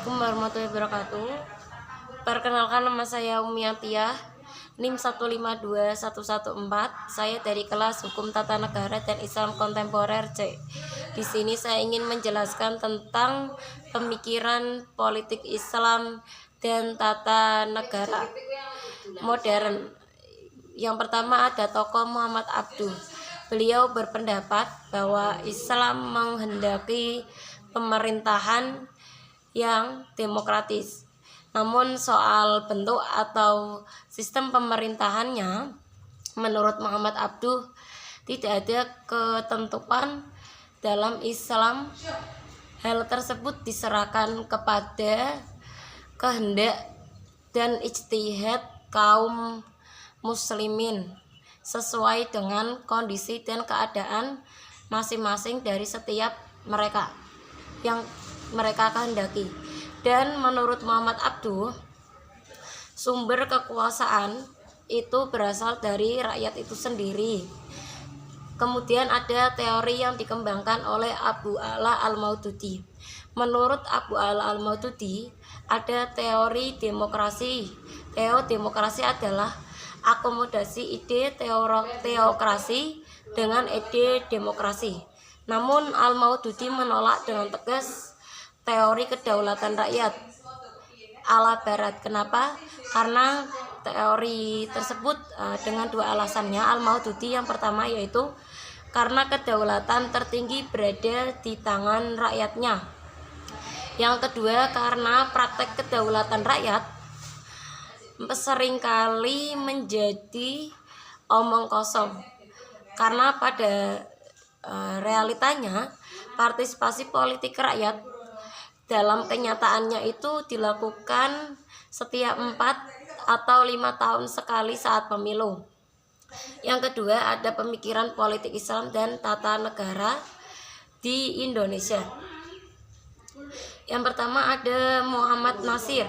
Assalamualaikum warahmatullahi wabarakatuh. Perkenalkan, nama saya Umi Atiyah, NIM 152114. Saya dari kelas Hukum Tata Negara dan Islam Kontemporer C. Di sini saya ingin menjelaskan tentang pemikiran politik Islam dan tata negara modern. Yang pertama ada tokoh Muhammad Abduh. Beliau berpendapat bahwa Islam menghendaki pemerintahan yang demokratis. Namun soal bentuk atau sistem pemerintahannya, menurut Muhammad Abduh, tidak ada ketentuan dalam Islam. Hal tersebut diserahkan kepada kehendak dan ijtihad kaum muslimin sesuai dengan kondisi dan keadaan masing-masing dari setiap mereka yang mereka kehendaki. Dan menurut Muhammad Abduh, sumber kekuasaan itu berasal dari rakyat itu sendiri. Kemudian ada teori yang dikembangkan oleh Abu A'la Al-Maududi. Menurut Abu A'la Al-Maududi, ada teori demokrasi. Demokrasi adalah akomodasi ide teokrasi dengan ide demokrasi. Namun Al-Maududi menolak dengan tegas teori kedaulatan rakyat ala barat. Kenapa? Karena teori tersebut dengan dua alasannya Al-Maududi. Yang pertama yaitu karena kedaulatan tertinggi berada di tangan rakyatnya. Yang kedua, karena praktek kedaulatan rakyat seringkali menjadi omong kosong, karena pada realitanya partisipasi politik rakyat dalam kenyataannya itu dilakukan setiap 4 atau 5 tahun sekali saat pemilu. Yang kedua, ada pemikiran politik Islam dan tata negara di Indonesia. Yang pertama ada Muhammad Nasir.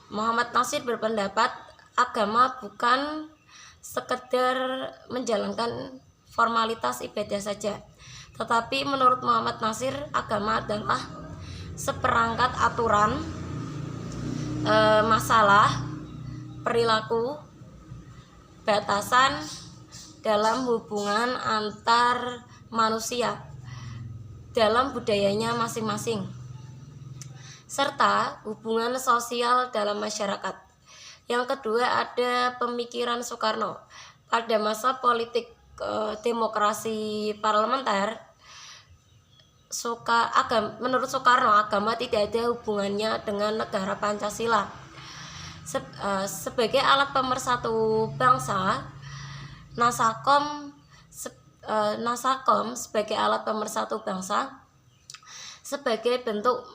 Muhammad Nasir berpendapat agama bukan sekedar menjalankan formalitas ibadah saja, tetapi menurut Muhammad Nasir agama adalah seperangkat aturan, masalah, perilaku, batasan dalam hubungan antar manusia dalam budayanya masing-masing, serta hubungan sosial dalam masyarakat. Yang kedua ada pemikiran Soekarno. Pada masa politik demokrasi parlementer, menurut Soekarno, agama tidak ada hubungannya dengan negara Pancasila. Sebagai alat pemersatu bangsa, Nasakom sebagai alat pemersatu bangsa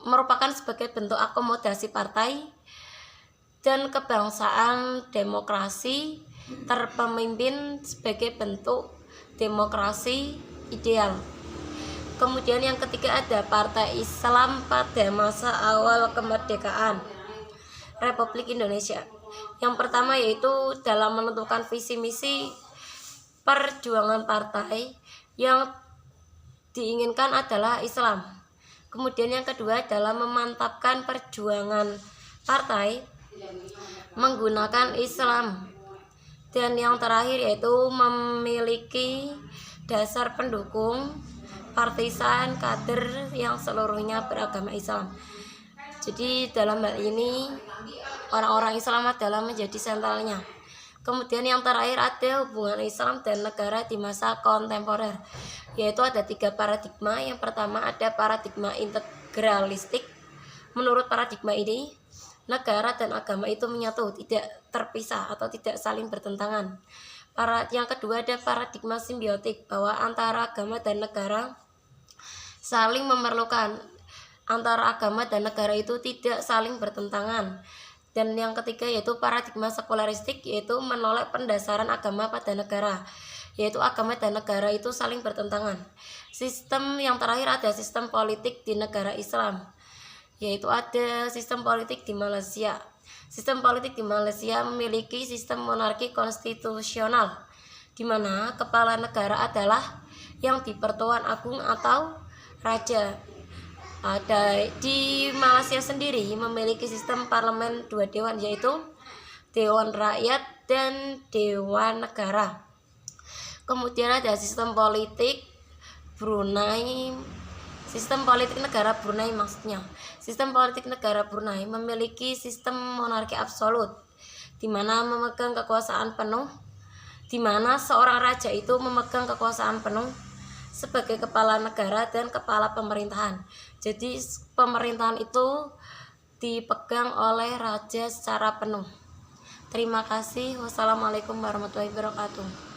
merupakan sebagai bentuk akomodasi partai dan kebangsaan demokrasi terpemimpin sebagai bentuk demokrasi ideal. Kemudian yang ketiga ada Partai Islam pada masa awal kemerdekaan Republik Indonesia. Yang pertama yaitu dalam menentukan visi misi perjuangan partai yang diinginkan adalah Islam. Kemudian yang kedua dalam memantapkan perjuangan partai menggunakan Islam. Dan yang terakhir yaitu memiliki dasar pendukung partisan kader yang seluruhnya beragama Islam. Jadi dalam hal ini orang-orang Islam adalah menjadi sentralnya. Kemudian yang terakhir ada hubungan Islam dan negara di masa kontemporer, yaitu ada 3 paradigma. Yang pertama ada paradigma integralistik. Menurut paradigma ini, negara dan agama itu menyatu, tidak terpisah atau tidak saling bertentangan. Yang kedua ada paradigma simbiotik, bahwa antara agama dan negara saling memerlukan. Antara agama dan negara itu tidak saling bertentangan. Dan yang ketiga yaitu paradigma sekularistik, yaitu menolak pendasaran agama pada negara, yaitu agama dan negara itu saling bertentangan. Sistem yang terakhir ada sistem politik di negara Islam, yaitu ada sistem politik di Malaysia. Sistem politik di Malaysia memiliki sistem monarki konstitusional, di mana kepala negara adalah yang di Pertuan Agung atau raja. Ada di Malaysia sendiri memiliki sistem parlemen 2 dewan, yaitu Dewan Rakyat dan Dewan Negara. Kemudian ada sistem politik Brunei, sistem politik negara Brunei maksudnya. Sistem politik negara Brunei memiliki sistem monarki absolut, di mana memegang kekuasaan penuh, di mana seorang raja itu memegang kekuasaan penuh sebagai kepala negara dan kepala pemerintahan. Jadi pemerintahan itu dipegang oleh raja secara penuh. Terima kasih. Wassalamualaikum warahmatullahi wabarakatuh.